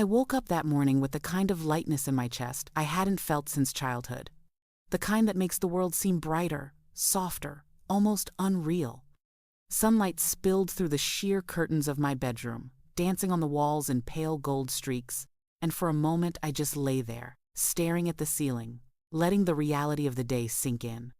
I woke up that morning with the kind of lightness in my chest I hadn't felt since childhood. The kind that makes the world seem brighter, softer, almost unreal. Sunlight spilled through the sheer curtains of my bedroom, dancing on the walls in pale gold streaks, and for a moment I just lay there, staring at the ceiling, letting the reality of the day sink in.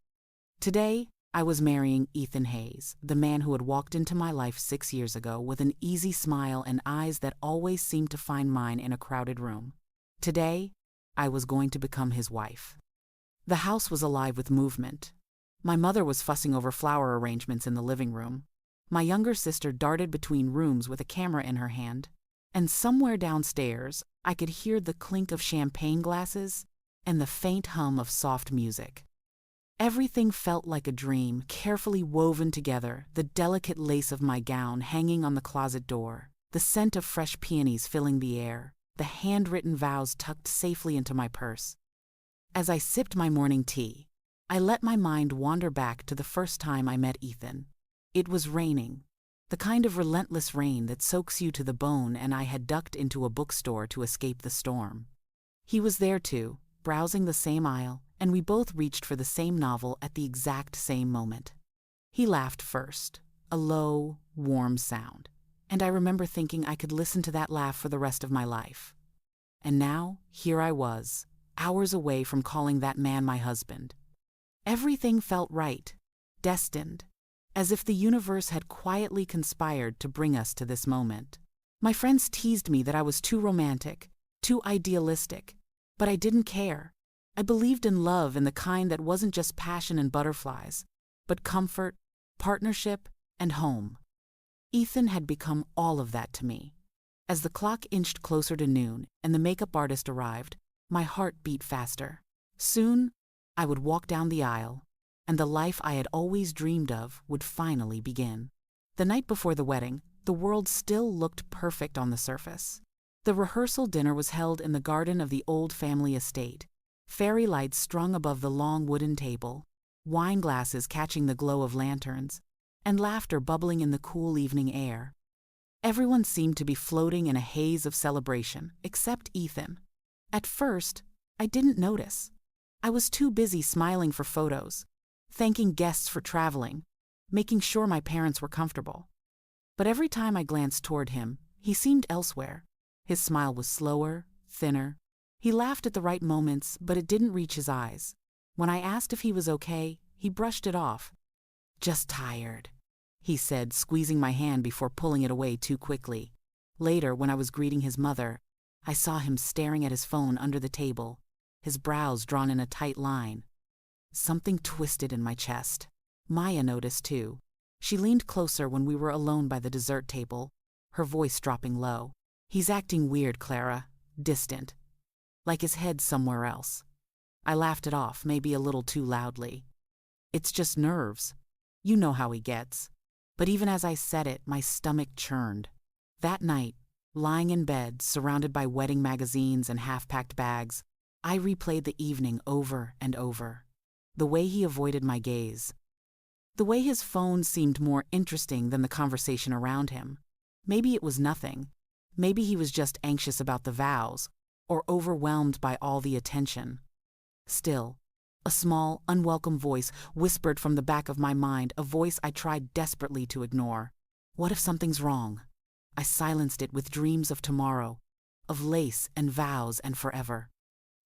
Today, I was marrying Ethan Hayes, the man who had walked into my life 6 years ago with an easy smile and eyes that always seemed to find mine in a crowded room. Today, I was going to become his wife. The house was alive with movement. My mother was fussing over flower arrangements in the living room. My younger sister darted between rooms with a camera in her hand. And somewhere downstairs, I could hear the clink of champagne glasses and the faint hum of soft music. Everything felt like a dream, carefully woven together, the delicate lace of my gown hanging on the closet door, the scent of fresh peonies filling the air, the handwritten vows tucked safely into my purse. As I sipped my morning tea, I let my mind wander back to the first time I met Ethan. It was raining, the kind of relentless rain that soaks you to the bone, and I had ducked into a bookstore to escape the storm. He was there too, browsing the same aisle, and we both reached for the same novel at the exact same moment. He laughed first, a low, warm sound, and I remember thinking I could listen to that laugh for the rest of my life. And now, here I was, hours away from calling that man my husband. Everything felt right, destined, as if the universe had quietly conspired to bring us to this moment. My friends teased me that I was too romantic, too idealistic, but I didn't care. I believed in love, in the kind that wasn't just passion and butterflies, but comfort, partnership, and home. Ethan had become all of that to me. As the clock inched closer to noon and the makeup artist arrived, my heart beat faster. Soon, I would walk down the aisle, and the life I had always dreamed of would finally begin. The night before the wedding, the world still looked perfect on the surface. The rehearsal dinner was held in the garden of the old family estate. Fairy lights strung above the long wooden table, wine glasses catching the glow of lanterns, and laughter bubbling in the cool evening air. Everyone seemed to be floating in a haze of celebration, except Ethan. At first, I didn't notice. I was too busy smiling for photos, thanking guests for traveling, making sure my parents were comfortable. But every time I glanced toward him, he seemed elsewhere. His smile was slower, thinner. He laughed at the right moments, but it didn't reach his eyes. When I asked if he was okay, he brushed it off. "Just tired," he said, squeezing my hand before pulling it away too quickly. Later, when I was greeting his mother, I saw him staring at his phone under the table, his brows drawn in a tight line. Something twisted in my chest. Maya noticed too. She leaned closer when we were alone by the dessert table, her voice dropping low. "He's acting weird, Clara, distant. Like his head's somewhere else." I laughed it off, maybe a little too loudly. "It's just nerves. You know how he gets." But even as I said it, my stomach churned. That night, lying in bed, surrounded by wedding magazines and half-packed bags, I replayed the evening over and over. The way he avoided my gaze. The way his phone seemed more interesting than the conversation around him. Maybe it was nothing. Maybe he was just anxious about the vows, or overwhelmed by all the attention. Still, a small, unwelcome voice whispered from the back of my mind, a voice I tried desperately to ignore. What if something's wrong? I silenced it with dreams of tomorrow, of lace and vows and forever.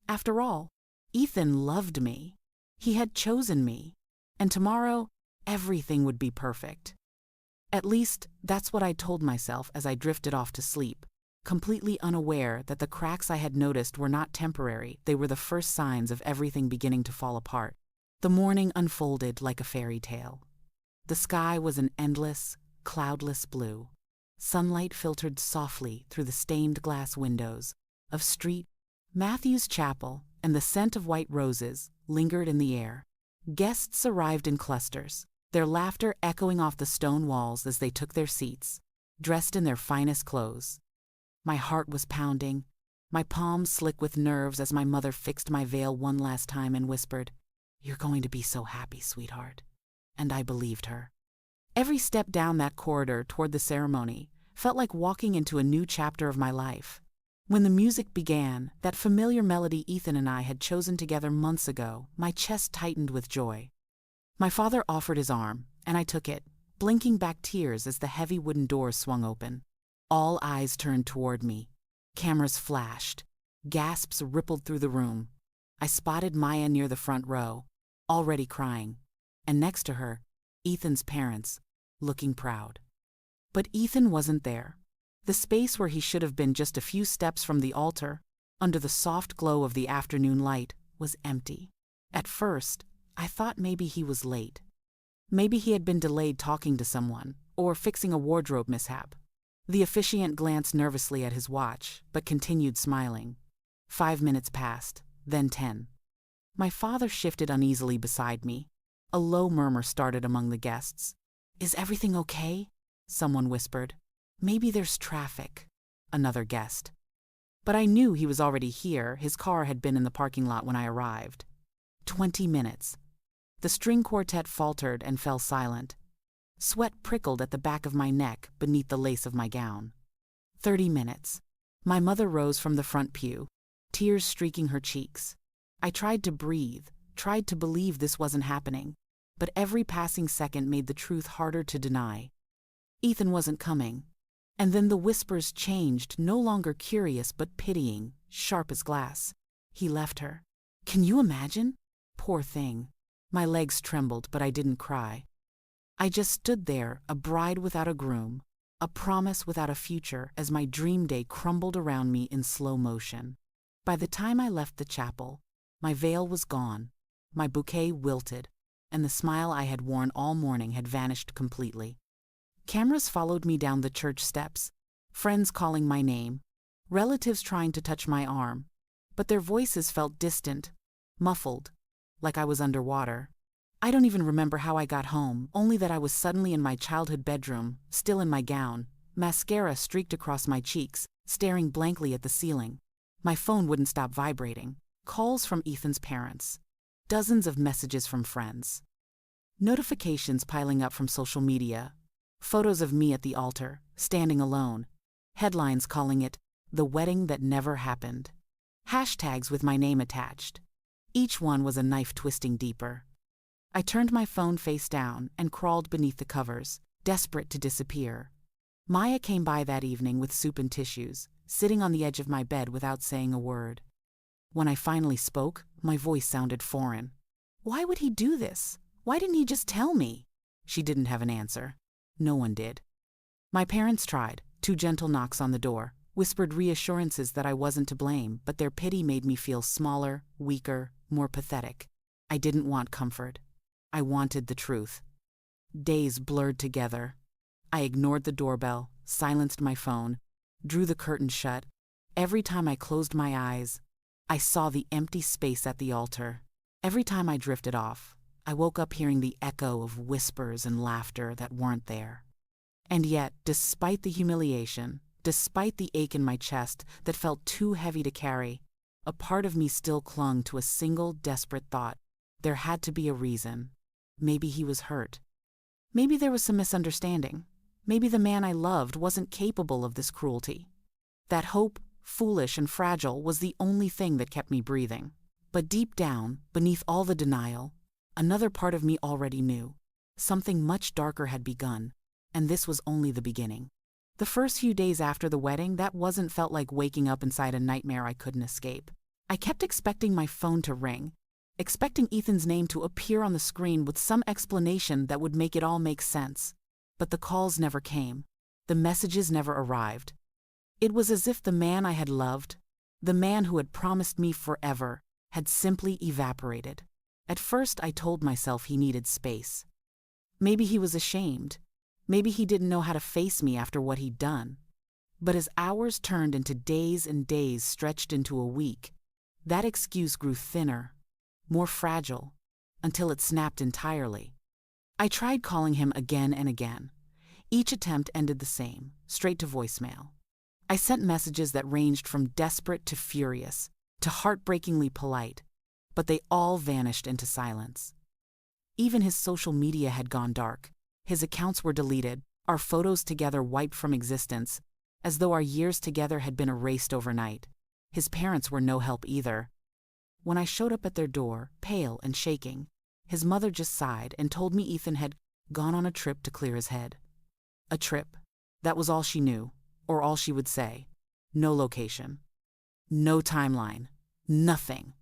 After all, Ethan loved me. He had chosen me. And tomorrow, everything would be perfect. At least, that's what I told myself as I drifted off to sleep, completely unaware that the cracks I had noticed were not temporary. They were the first signs of everything beginning to fall apart. The morning unfolded like a fairy tale. The sky was an endless, cloudless blue. Sunlight filtered softly through the stained glass windows of St. Matthew's Chapel, and the scent of white roses lingered in the air. Guests arrived in clusters, their laughter echoing off the stone walls as they took their seats, dressed in their finest clothes. My heart was pounding, my palms slick with nerves as my mother fixed my veil one last time and whispered, "You're going to be so happy, sweetheart." And I believed her. Every step down that corridor toward the ceremony felt like walking into a new chapter of my life. When the music began, that familiar melody Ethan and I had chosen together months ago, my chest tightened with joy. My father offered his arm, and I took it, blinking back tears as the heavy wooden doors swung open. All eyes turned toward me. Cameras flashed. Gasps rippled through the room. I spotted Maya near the front row, already crying, and next to her, Ethan's parents, looking proud. But Ethan wasn't there. The space where he should have been just a few steps from the altar, under the soft glow of the afternoon light, was empty. At first, I thought maybe he was late. Maybe he had been delayed talking to someone, or fixing a wardrobe mishap. The officiant glanced nervously at his watch, but continued smiling. 5 minutes passed, then 10. My father shifted uneasily beside me. A low murmur started among the guests. "Is everything okay?" someone whispered. "Maybe there's traffic," another guessed. But I knew he was already here. His car had been in the parking lot when I arrived. 20 minutes. The string quartet faltered and fell silent. Sweat prickled at the back of my neck beneath the lace of my gown. 30 minutes. My mother rose from the front pew, tears streaking her cheeks. I tried to breathe, tried to believe this wasn't happening, but every passing second made the truth harder to deny. Ethan wasn't coming. And then the whispers changed, no longer curious but pitying, sharp as glass. He left her. Can you imagine? Poor thing. My legs trembled, but I didn't cry. I just stood there, a bride without a groom, a promise without a future, as my dream day crumbled around me in slow motion. By the time I left the chapel, my veil was gone, my bouquet wilted, and the smile I had worn all morning had vanished completely. Cameras followed me down the church steps, friends calling my name, relatives trying to touch my arm, but their voices felt distant, muffled, like I was underwater. I don't even remember how I got home, only that I was suddenly in my childhood bedroom, still in my gown, mascara streaked across my cheeks, staring blankly at the ceiling. My phone wouldn't stop vibrating. Calls from Ethan's parents. Dozens of messages from friends. Notifications piling up from social media. Photos of me at the altar, standing alone. Headlines calling it, "The Wedding That Never Happened." Hashtags with my name attached. Each one was a knife twisting deeper. I turned my phone face down and crawled beneath the covers, desperate to disappear. Maya came by that evening with soup and tissues, sitting on the edge of my bed without saying a word. When I finally spoke, my voice sounded foreign. Why would he do this? Why didn't he just tell me? She didn't have an answer. No one did. My parents tried, 2 gentle knocks on the door, whispered reassurances that I wasn't to blame, but their pity made me feel smaller, weaker, more pathetic. I didn't want comfort. I wanted the truth. Days blurred together. I ignored the doorbell, silenced my phone, drew the curtain shut. Every time I closed my eyes, I saw the empty space at the altar. Every time I drifted off, I woke up hearing the echo of whispers and laughter that weren't there. And yet, despite the humiliation, despite the ache in my chest that felt too heavy to carry, a part of me still clung to a single desperate thought. There had to be a reason. Maybe he was hurt. Maybe there was some misunderstanding. Maybe the man I loved wasn't capable of this cruelty. That hope, foolish and fragile, was the only thing that kept me breathing. But deep down, beneath all the denial, another part of me already knew. Something much darker had begun, and this was only the beginning. The first few days after the wedding, that wasn't felt like waking up inside a nightmare I couldn't escape. I kept expecting my phone to ring, expecting Ethan's name to appear on the screen with some explanation that would make it all make sense. But the calls never came. The messages never arrived. It was as if the man I had loved, the man who had promised me forever, had simply evaporated. At first I told myself he needed space. Maybe he was ashamed. Maybe he didn't know how to face me after what he'd done. But as hours turned into days and days stretched into a week, that excuse grew thinner, more fragile, until it snapped entirely. I tried calling him again and again. Each attempt ended the same, straight to voicemail. I sent messages that ranged from desperate to furious, to heartbreakingly polite, but they all vanished into silence. Even his social media had gone dark. His accounts were deleted, our photos together wiped from existence, as though our years together had been erased overnight. His parents were no help either. When I showed up at their door, pale and shaking, his mother just sighed and told me Ethan had gone on a trip to clear his head. A trip. That was all she knew, or all she would say. No location. No timeline. Nothing.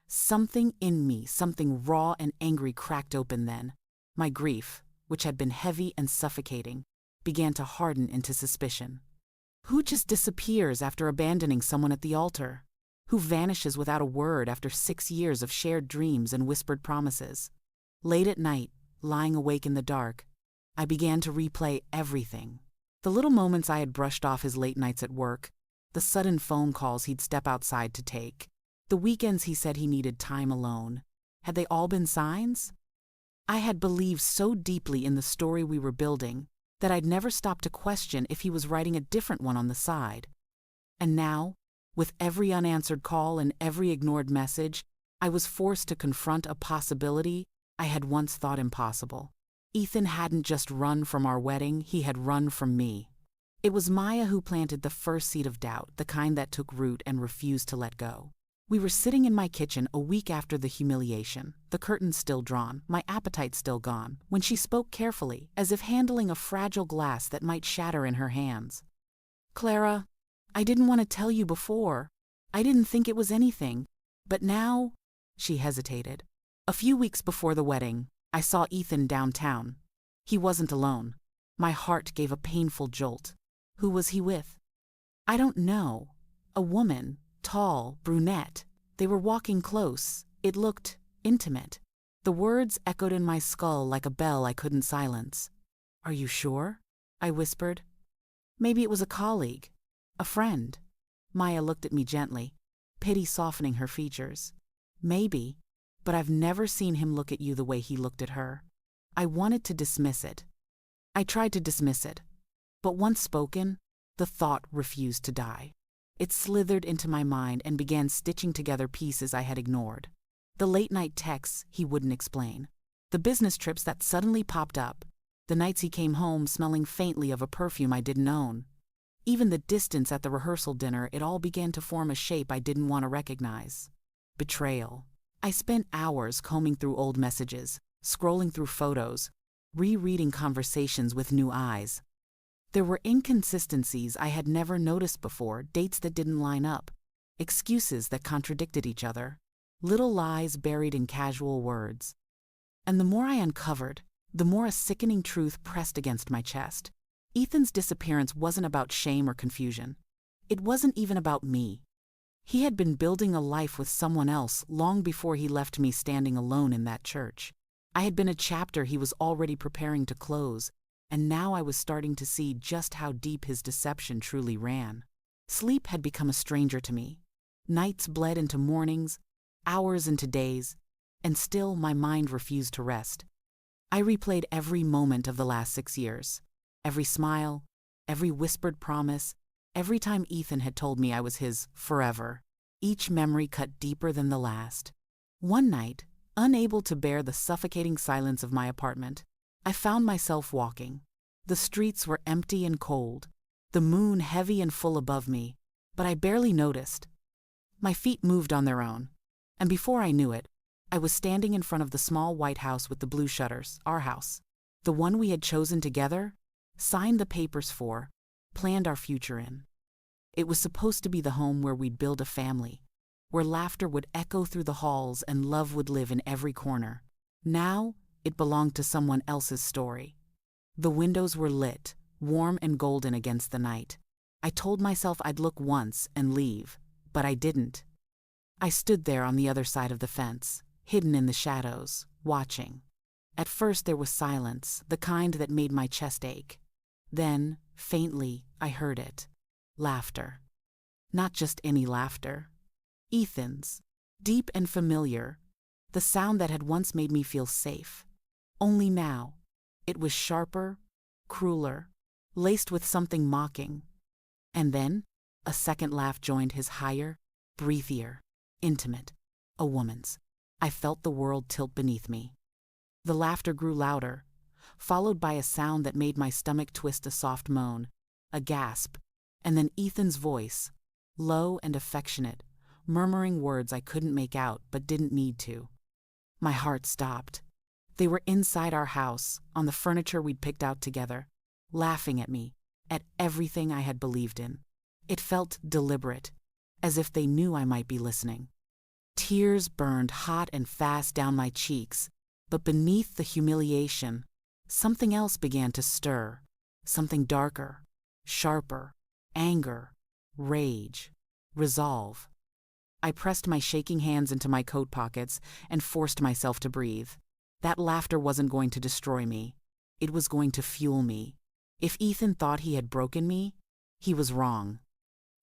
Something in me, something raw and angry cracked open then. My grief, which had been heavy and suffocating, began to harden into suspicion. Who just disappears after abandoning someone at the altar? Who vanishes without a word after 6 years of shared dreams and whispered promises? Late at night, lying awake in the dark, I began to replay everything. The little moments I had brushed off his late nights at work, the sudden phone calls he'd step outside to take, the weekends he said he needed time alone. Had they all been signs? I had believed so deeply in the story we were building that I'd never stopped to question if he was writing a different one on the side. And now, with every unanswered call and every ignored message, I was forced to confront a possibility I had once thought impossible. Ethan hadn't just run from our wedding, he had run from me. It was Maya who planted the first seed of doubt, the kind that took root and refused to let go. We were sitting in my kitchen a week after the humiliation, the curtains still drawn, my appetite still gone, when she spoke carefully, as if handling a fragile glass that might shatter in her hands. "Clara, I didn't want to tell you before. I didn't think it was anything. But now," she hesitated. "A few weeks before the wedding, I saw Ethan downtown. He wasn't alone. My heart gave a painful jolt. Who was he with?" "I don't know. A woman. Tall, brunette. They were walking close. It looked intimate." The words echoed in my skull like a bell I couldn't silence. "Are you sure?" I whispered. "Maybe it was a colleague. A friend." Maya looked at me gently, pity softening her features. "Maybe, but I've never seen him look at you the way he looked at her." I wanted to dismiss it. I tried to dismiss it. But once spoken, the thought refused to die. It slithered into my mind and began stitching together pieces I had ignored. The late-night texts he wouldn't explain. The business trips that suddenly popped up. The nights he came home smelling faintly of a perfume I didn't own. Even the distance at the rehearsal dinner, it all began to form a shape I didn't want to recognize. Betrayal. I spent hours combing through old messages, scrolling through photos, rereading conversations with new eyes. There were inconsistencies I had never noticed before, dates that didn't line up, excuses that contradicted each other, little lies buried in casual words. And the more I uncovered, the more a sickening truth pressed against my chest. Ethan's disappearance wasn't about shame or confusion. It wasn't even about me. He had been building a life with someone else long before he left me standing alone in that church. I had been a chapter he was already preparing to close, and now I was starting to see just how deep his deception truly ran. Sleep had become a stranger to me. Nights bled into mornings, hours into days, and still my mind refused to rest. I replayed every moment of the last 6 years. Every smile, every whispered promise, every time Ethan had told me I was his forever. Each memory cut deeper than the last. One night, unable to bear the suffocating silence of my apartment, I found myself walking. The streets were empty and cold, the moon heavy and full above me, but I barely noticed. My feet moved on their own, and before I knew it, I was standing in front of the small white house with the blue shutters, our house. The one we had chosen together, signed the papers for, planned our future in. It was supposed to be the home where we'd build a family, where laughter would echo through the halls and love would live in every corner. Now, it belonged to someone else's story. The windows were lit, warm and golden against the night. I told myself I'd look once and leave, but I didn't. I stood there on the other side of the fence, hidden in the shadows, watching. At first there was silence, the kind that made my chest ache. Then, faintly, I heard it. Laughter. Not just any laughter. Ethan's. Deep and familiar. The sound that had once made me feel safe. Only now, it was sharper, crueler, laced with something mocking. And then, a second laugh joined his higher, breathier, intimate, a woman's. I felt the world tilt beneath me. The laughter grew louder, followed by a sound that made my stomach twist, a soft moan, a gasp, And then Ethan's voice, low and affectionate, murmuring words I couldn't make out but didn't need to. My heart stopped. They were inside our house, on the furniture we'd picked out together, laughing at me, at everything I had believed in. It felt deliberate, as if they knew I might be listening. Tears burned hot and fast down my cheeks, but beneath the humiliation, something else began to stir, something darker, sharper, anger, rage, resolve. I pressed my shaking hands into my coat pockets and forced myself to breathe. That laughter wasn't going to destroy me. It was going to fuel me. If Ethan thought he had broken me, he was wrong.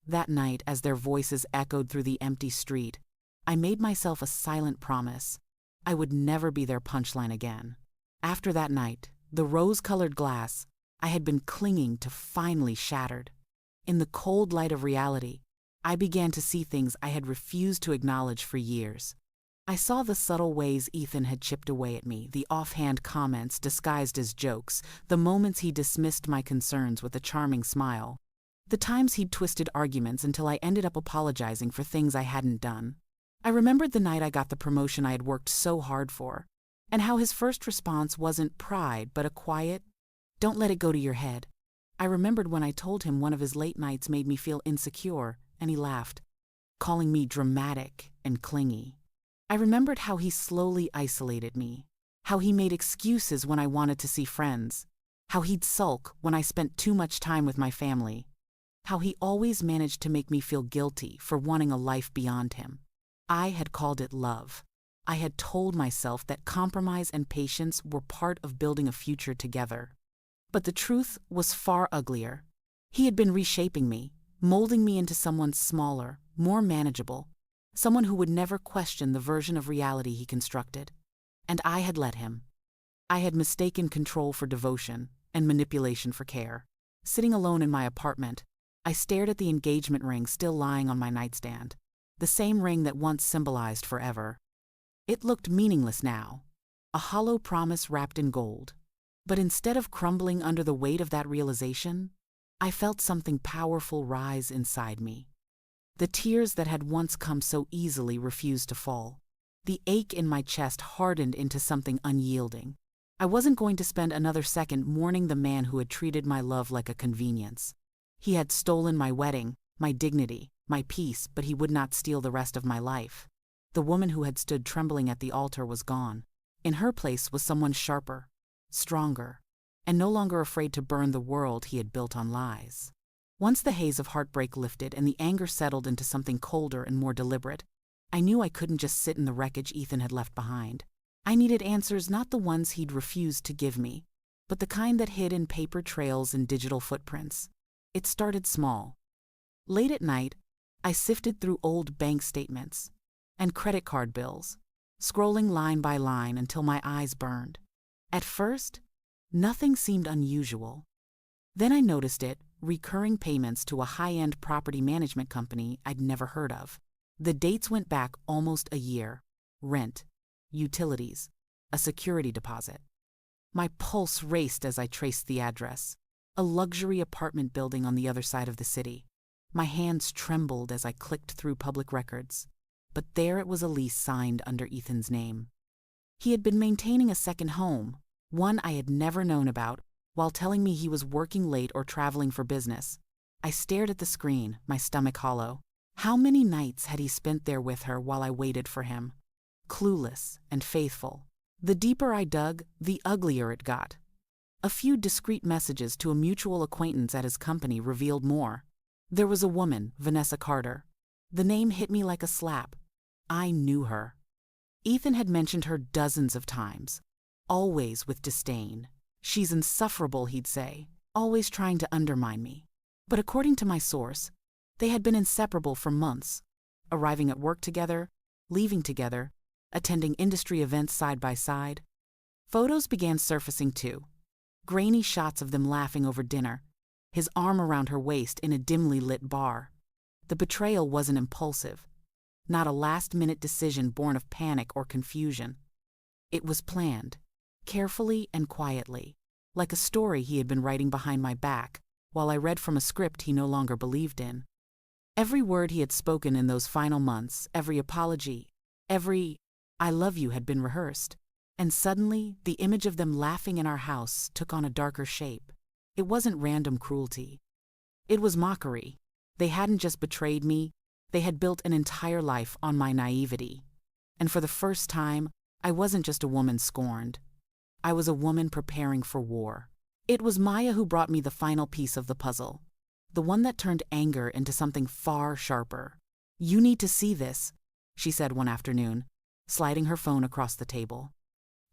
That night, as their voices echoed through the empty street, I made myself a silent promise. I would never be their punchline again. After that night, the rose-colored glass I had been clinging to finally shattered. In the cold light of reality, I began to see things I had refused to acknowledge for years. I saw the subtle ways Ethan had chipped away at me, the offhand comments disguised as jokes, the moments he dismissed my concerns with a charming smile, the times he'd twisted arguments until I ended up apologizing for things I hadn't done. I remembered the night I got the promotion I had worked so hard for, and how his first response wasn't pride but a quiet, "Don't let it go to your head." I remembered when I told him one of his late nights made me feel insecure, and he laughed, calling me dramatic and clingy. I remembered how he slowly isolated me, how he made excuses when I wanted to see friends, how he'd sulk when I spent too much time with my family, how he always managed to make me feel guilty for wanting a life beyond him. I had called it love. I had told myself that compromise and patience were part of building a future together. But the truth was far uglier. He had been reshaping me, molding me into someone smaller, more manageable, someone who would never question the version of reality he constructed. And I had let him. I had mistaken control for devotion and manipulation for care. Sitting alone in my apartment, I stared at the engagement ring still lying on my nightstand, the same ring that once symbolized forever. It looked meaningless now, a hollow promise wrapped in gold. But instead of crumbling under the weight of that realization, I felt something powerful rise inside me. The tears that had once come so easily refused to fall. The ache in my chest hardened into something unyielding. I wasn't going to spend another second mourning the man who had treated my love like a convenience. He had stolen my wedding, my dignity, my peace, but he would not steal the rest of my life. The woman who had stood trembling at the altar was gone. In her place was someone sharper, stronger, and no longer afraid to burn the world he had built on lies. Once the haze of heartbreak lifted and the anger settled into something colder and more deliberate, I knew I couldn't just sit in the wreckage Ethan had left behind. I needed answers, not the ones he'd refused to give me, but the kind that hid in paper trails and digital footprints. It started small. Late at night, I sifted through old bank statements and credit card bills, scrolling line by line until my eyes burned. At first, nothing seemed unusual. Then I noticed it, recurring payments to a high-end property management company I'd never heard of. The dates went back almost a year. Rent, utilities, a security deposit. My pulse raced as I traced the address, a luxury apartment building on the other side of the city. My hands trembled as I clicked through public records, but there it was, a lease signed under Ethan's name. He had been maintaining a second home, one I had never known about, while telling me he was working late or traveling for business. I stared at the screen, my stomach hollow. How many nights had he spent there with her while I waited for him? Clueless and faithful. The deeper I dug, the uglier it got. A few discreet messages to a mutual acquaintance at his company revealed more. There was a woman, Vanessa Carter. The name hit me like a slap. I knew her. Ethan had mentioned her dozens of times, always with disdain. "She's insufferable," he'd say, always trying to undermine me. But according to my source, they had been inseparable for months, arriving at work together, leaving together, attending industry events side by side. Photos began surfacing too. Grainy shots of them laughing over dinner, his arm around her waist in a dimly lit bar. The betrayal wasn't impulsive, not a last-minute decision born of panic or confusion. It was planned, carefully and quietly, like a story he had been writing behind my back, while I read from a script he no longer believed in. Every word he had spoken in those final months, every apology, every "I love you" had been rehearsed. And suddenly, the image of them laughing in our house took on a darker shape. It wasn't random cruelty. It was mockery. They hadn't just betrayed me, they had built an entire life on my naivety. And for the first time, I wasn't just a woman scorned. I was a woman preparing for war. It was Maya who brought me the final piece of the puzzle, the one that turned anger into something far sharper. "You need to see this," she said one afternoon, sliding her phone across the table.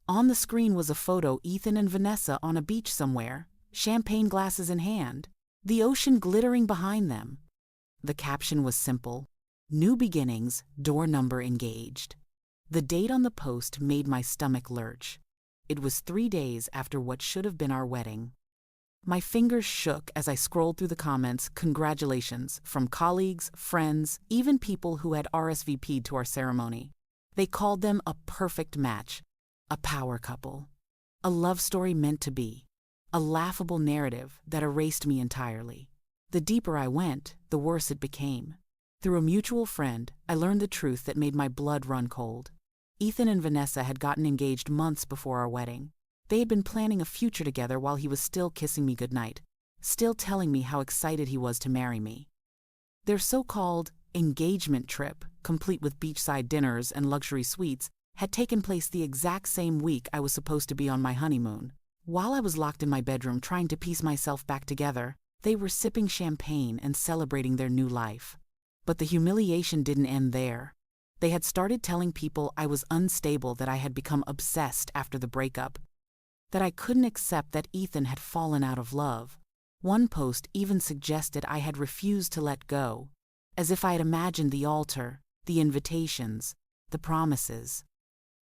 On the screen was a photo Ethan and Vanessa on a beach somewhere, champagne glasses in hand, the ocean glittering behind them. The caption was simple: "New beginnings, door number engaged." The date on the post made my stomach lurch. It was 3 days after what should have been our wedding. My fingers shook as I scrolled through the comments, congratulations, from colleagues, friends, even people who had RSVP'd to our ceremony. They called them a perfect match, a power couple, a love story meant to be, a laughable narrative that erased me entirely. The deeper I went, the worse it became. Through a mutual friend, I learned the truth that made my blood run cold. Ethan and Vanessa had gotten engaged months before our wedding. They had been planning a future together while he was still kissing me goodnight, still telling me how excited he was to marry me. Their so-called engagement trip, complete with beachside dinners and luxury suites, had taken place the exact same week I was supposed to be on my honeymoon. While I was locked in my bedroom trying to piece myself back together, they were sipping champagne and celebrating their new life. But the humiliation didn't end there. They had started telling people I was unstable, that I had become obsessed after the breakup, that I couldn't accept that Ethan had fallen out of love. One post even suggested I had refused to let go, as if I had imagined the altar, the invitations, the promises.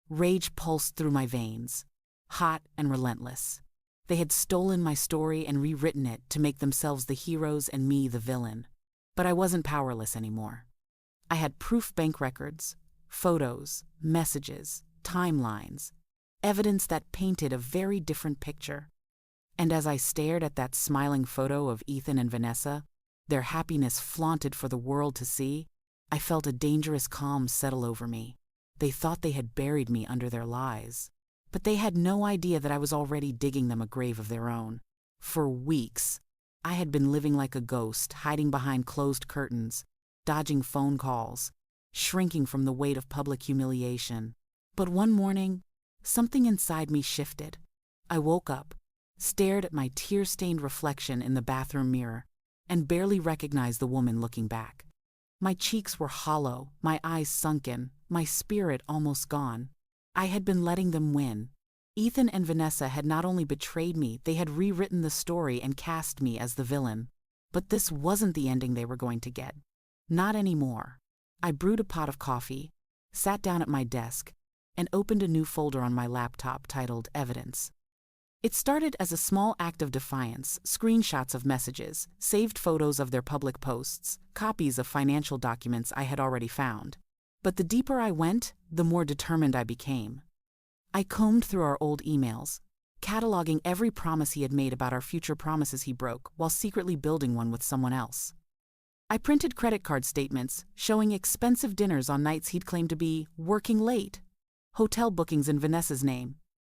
Rage pulsed through my veins, hot and relentless. They had stolen my story and rewritten it to make themselves the heroes and me the villain. But I wasn't powerless anymore. I had proof: bank records, photos, messages, timelines, evidence that painted a very different picture. And as I stared at that smiling photo of Ethan and Vanessa, their happiness flaunted for the world to see, I felt a dangerous calm settle over me. They thought they had buried me under their lies, but they had no idea that I was already digging them a grave of their own. For weeks, I had been living like a ghost, hiding behind closed curtains, dodging phone calls, shrinking from the weight of public humiliation. But one morning, something inside me shifted. I woke up, stared at my tear-stained reflection in the bathroom mirror, and barely recognized the woman looking back. My cheeks were hollow, my eyes sunken, my spirit almost gone. I had been letting them win. Ethan and Vanessa had not only betrayed me, they had rewritten the story and cast me as the villain. But this wasn't the ending they were going to get. Not anymore. I brewed a pot of coffee, sat down at my desk, and opened a new folder on my laptop titled Evidence. It started as a small act of defiance: screenshots of messages, saved photos of their public posts, copies of financial documents I had already found. But the deeper I went, the more determined I became. I combed through our old emails, cataloging every promise he had made about our future promises he broke while secretly building one with someone else. I printed credit card statements showing expensive dinners on nights he'd claimed to be working late, hotel bookings in Vanessa's name,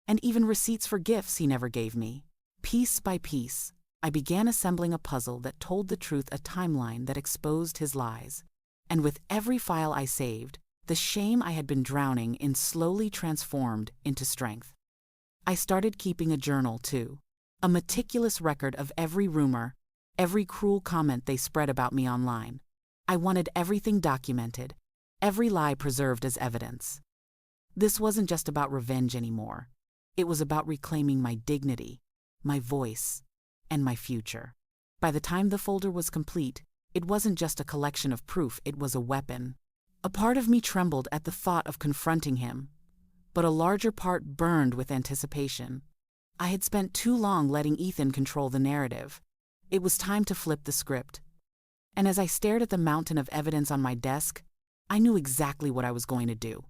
and even receipts for gifts he never gave me. Piece by piece, I began assembling a puzzle that told the truth, a timeline that exposed his lies. And with every file I saved, the shame I had been drowning in slowly transformed into strength. I started keeping a journal, too, a meticulous record of every rumor, every cruel comment they spread about me online. I wanted everything documented, every lie preserved as evidence. This wasn't just about revenge anymore. It was about reclaiming my dignity, my voice, and my future. By the time the folder was complete, it wasn't just a collection of proof, it was a weapon. A part of me trembled at the thought of confronting him, but a larger part burned with anticipation. I had spent too long letting Ethan control the narrative. It was time to flip the script. And as I stared at the mountain of evidence on my desk, I knew exactly what I was going to do.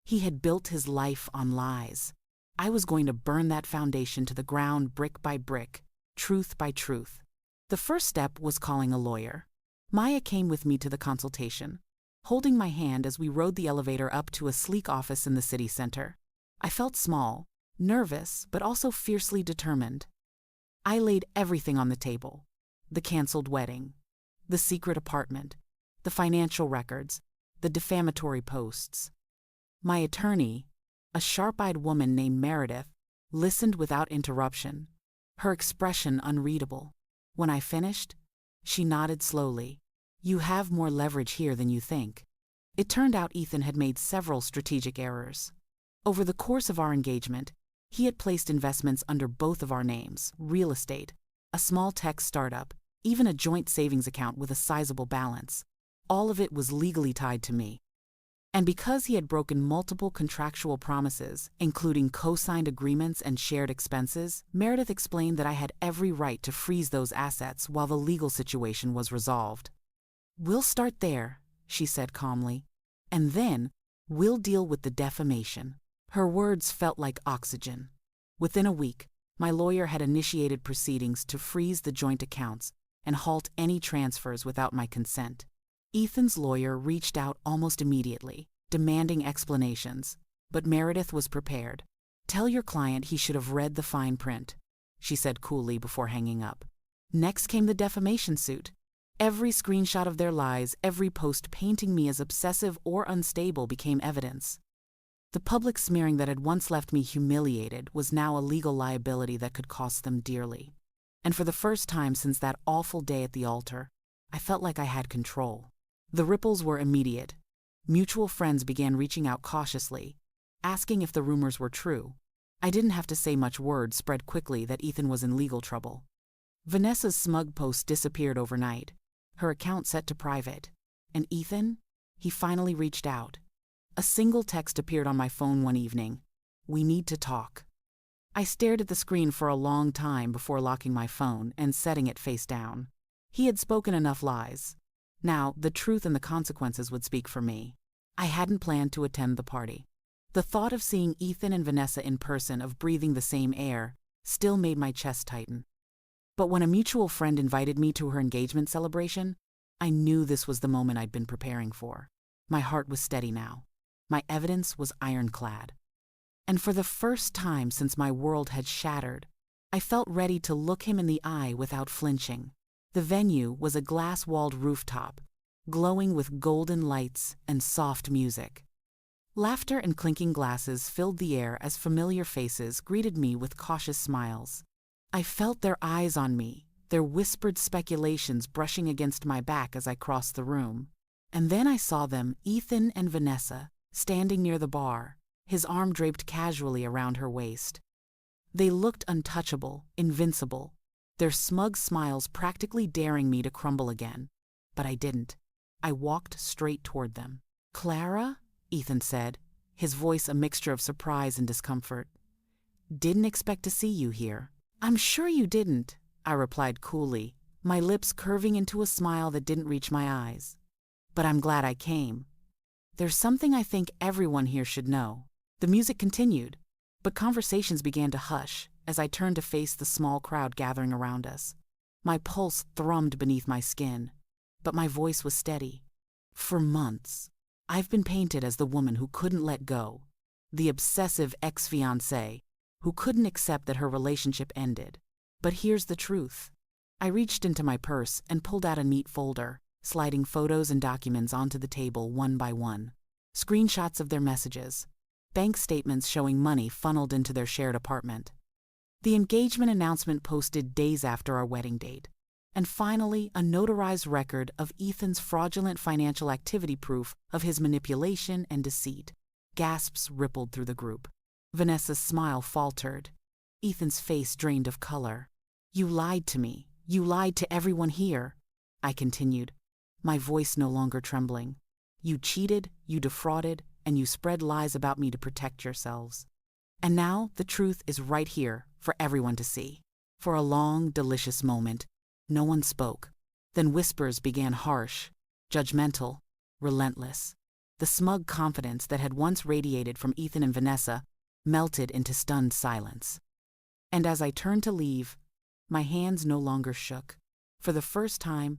He had built his life on lies. I was going to burn that foundation to the ground, brick by brick, truth by truth. The first step was calling a lawyer. Maya came with me to the consultation, holding my hand as we rode the elevator up to a sleek office in the city center. I felt small, nervous, but also fiercely determined. I laid everything on the table: the canceled wedding, the secret apartment, the financial records, the defamatory posts. My attorney, a sharp-eyed woman named Meredith, listened without interruption, her expression unreadable. When I finished, she nodded slowly. "You have more leverage here than you think." It turned out Ethan had made several strategic errors. Over the course of our engagement, he had placed investments under both of our names: real estate, a small tech startup, even a joint savings account with a sizable balance. All of it was legally tied to me. And because he had broken multiple contractual promises, including co-signed agreements and shared expenses, Meredith explained that I had every right to freeze those assets while the legal situation was resolved. "We'll start there," she said calmly, "and then we'll deal with the defamation." Her words felt like oxygen. Within a week, my lawyer had initiated proceedings to freeze the joint accounts and halt any transfers without my consent. Ethan's lawyer reached out almost immediately, demanding explanations, but Meredith was prepared. "Tell your client he should have read the fine print," she said coolly before hanging up. Next came the defamation suit. Every screenshot of their lies, every post painting me as obsessive or unstable became evidence. The public smearing that had once left me humiliated was now a legal liability that could cost them dearly. And for the first time since that awful day at the altar, I felt like I had control. The ripples were immediate. Mutual friends began reaching out cautiously, asking if the rumors were true. I didn't have to say much. Word spread quickly that Ethan was in legal trouble. Vanessa's smug post disappeared overnight, her account set to private. And Ethan? He finally reached out. A single text appeared on my phone one evening: "We need to talk." I stared at the screen for a long time before locking my phone and setting it face down. He had spoken enough lies. Now, the truth and the consequences would speak for me. I hadn't planned to attend the party. The thought of seeing Ethan and Vanessa in person, of breathing the same air, still made my chest tighten. But when a mutual friend invited me to her engagement celebration, I knew this was the moment I'd been preparing for. My heart was steady now. My evidence was ironclad. And for the first time since my world had shattered, I felt ready to look him in the eye without flinching. The venue was a glass-walled rooftop, glowing with golden lights and soft music. Laughter and clinking glasses filled the air as familiar faces greeted me with cautious smiles. I felt their eyes on me, their whispered speculations brushing against my back as I crossed the room. And then I saw them, Ethan and Vanessa, standing near the bar, his arm draped casually around her waist. They looked untouchable, invincible, their smug smiles practically daring me to crumble again. But I didn't. I walked straight toward them. "Clara?" Ethan said, his voice a mixture of surprise and discomfort. "Didn't expect to see you here." "I'm sure you didn't," I replied coolly, my lips curving into a smile that didn't reach my eyes. "But I'm glad I came. There's something I think everyone here should know." The music continued, but conversations began to hush as I turned to face the small crowd gathering around us. My pulse thrummed beneath my skin, but my voice was steady. "For months, I've been painted as the woman who couldn't let go, the obsessive ex-fiancée who couldn't accept that her relationship ended. But here's the truth." I reached into my purse and pulled out a neat folder, sliding photos and documents onto the table one by one. Screenshots of their messages, bank statements showing money funneled into their shared apartment, the engagement announcement posted days after our wedding date, and finally a notarized record of Ethan's fraudulent financial activity, proof of his manipulation and deceit. Gasps rippled through the group. Vanessa's smile faltered. Ethan's face drained of color. "You lied to me. You lied to everyone here," I continued, my voice no longer trembling. "You cheated, you defrauded, and you spread lies about me to protect yourselves. And now the truth is right here for everyone to see." For a long, delicious moment, no one spoke. Then whispers began, harsh, judgmental, relentless. The smug confidence that had once radiated from Ethan and Vanessa melted into stunned silence. And as I turned to leave, my hands no longer shook. For the first time,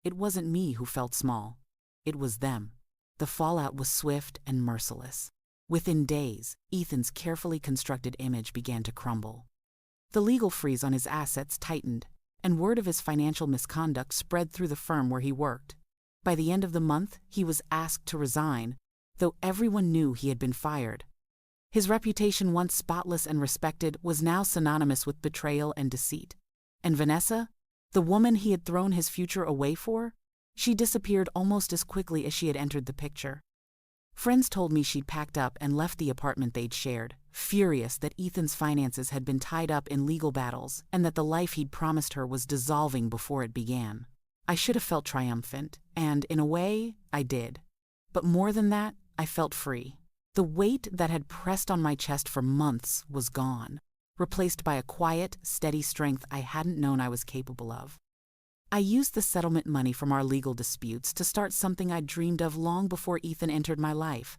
it wasn't me who felt small. It was them. The fallout was swift and merciless. Within days, Ethan's carefully constructed image began to crumble. The legal freeze on his assets tightened, and word of his financial misconduct spread through the firm where he worked. By the end of the month, he was asked to resign, though everyone knew he had been fired. His reputation, once spotless and respected, was now synonymous with betrayal and deceit. And Vanessa, the woman he had thrown his future away for, she disappeared almost as quickly as she had entered the picture. Friends told me she'd packed up and left the apartment they'd shared, furious that Ethan's finances had been tied up in legal battles and that the life he'd promised her was dissolving before it began. I should have felt triumphant, and in a way, I did. But more than that, I felt free. The weight that had pressed on my chest for months was gone, replaced by a quiet, steady strength I hadn't known I was capable of. I used the settlement money from our legal disputes to start something I'd dreamed of long before Ethan entered my life,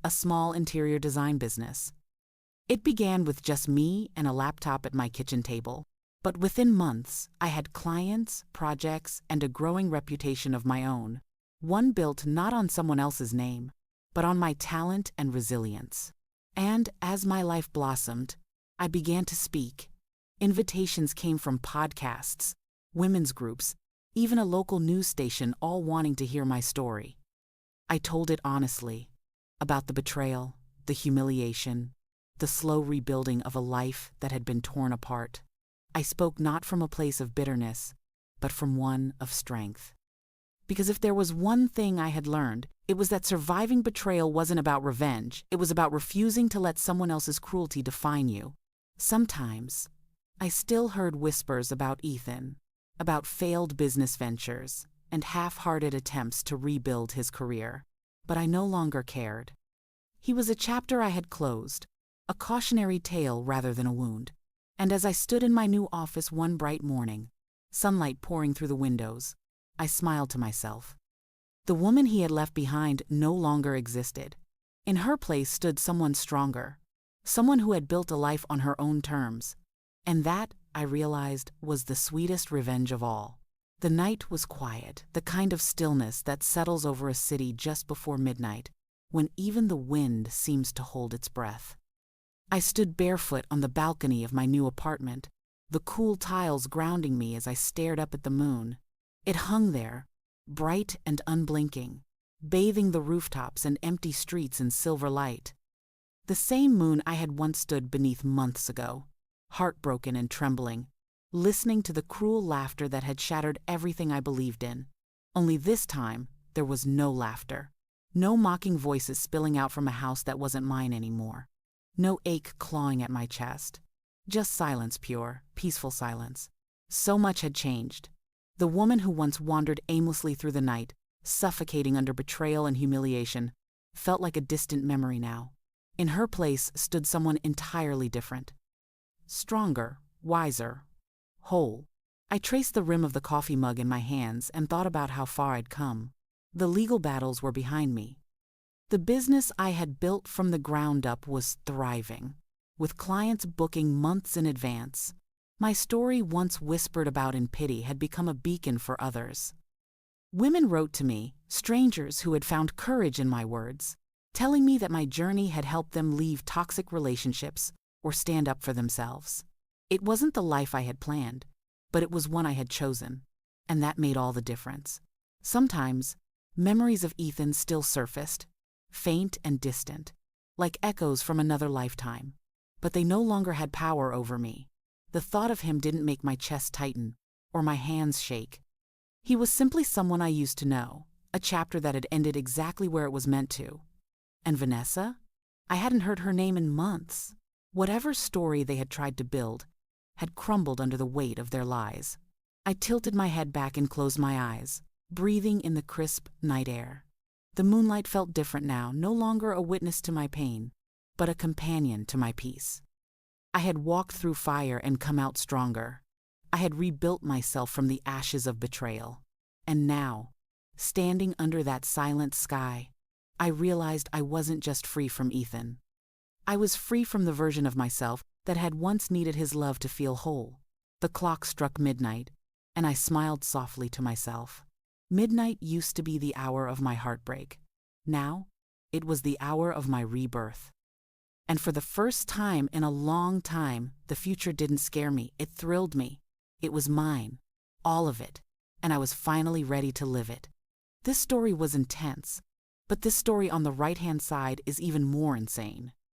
a small interior design business. It began with just me and a laptop at my kitchen table, but within months, I had clients, projects, and a growing reputation of my own, one built not on someone else's name, but on my talent and resilience. And as my life blossomed, I began to speak. Invitations came from podcasts, women's groups, even a local news station, all wanting to hear my story. I told it honestly, about the betrayal, the humiliation, the slow rebuilding of a life that had been torn apart. I spoke not from a place of bitterness, but from one of strength. Because if there was one thing I had learned, it was that surviving betrayal wasn't about revenge, it was about refusing to let someone else's cruelty define you. Sometimes, I still heard whispers about Ethan, about failed business ventures, and half-hearted attempts to rebuild his career. But I no longer cared. He was a chapter I had closed, a cautionary tale rather than a wound. And as I stood in my new office one bright morning, sunlight pouring through the windows, I smiled to myself. The woman he had left behind no longer existed. In her place stood someone stronger, someone who had built a life on her own terms. And that, I realized, was the sweetest revenge of all. The night was quiet, the kind of stillness that settles over a city just before midnight, when even the wind seems to hold its breath. I stood barefoot on the balcony of my new apartment, the cool tiles grounding me as I stared up at the moon. It hung there, bright and unblinking, bathing the rooftops and empty streets in silver light. The same moon I had once stood beneath months ago, heartbroken and trembling, listening to the cruel laughter that had shattered everything I believed in. Only this time, there was no laughter. No mocking voices spilling out from a house that wasn't mine anymore. No ache clawing at my chest. Just silence, pure, peaceful silence. So much had changed. The woman who once wandered aimlessly through the night, suffocating under betrayal and humiliation, felt like a distant memory now. In her place stood someone entirely different. Stronger, wiser, whole. I traced the rim of the coffee mug in my hands and thought about how far I'd come. The legal battles were behind me. The business I had built from the ground up was thriving, with clients booking months in advance. My story, once whispered about in pity, had become a beacon for others. Women wrote to me, strangers who had found courage in my words, telling me that my journey had helped them leave toxic relationships or stand up for themselves. It wasn't the life I had planned, but it was one I had chosen, and that made all the difference. Sometimes, memories of Ethan still surfaced, faint and distant, like echoes from another lifetime, but they no longer had power over me. The thought of him didn't make my chest tighten or my hands shake. He was simply someone I used to know, a chapter that had ended exactly where it was meant to. And Vanessa? I hadn't heard her name in months. Whatever story they had tried to build had crumbled under the weight of their lies. I tilted my head back and closed my eyes, breathing in the crisp night air. The moonlight felt different now, no longer a witness to my pain, but a companion to my peace. I had walked through fire and come out stronger. I had rebuilt myself from the ashes of betrayal. And now, standing under that silent sky, I realized I wasn't just free from Ethan. I was free from the version of myself that had once needed his love to feel whole. The clock struck midnight, and I smiled softly to myself. Midnight used to be the hour of my heartbreak. Now, it was the hour of my rebirth. And for the first time in a long time, the future didn't scare me, it thrilled me. It was mine, all of it, and I was finally ready to live it. This story was intense, but this story on the right-hand side is even more insane.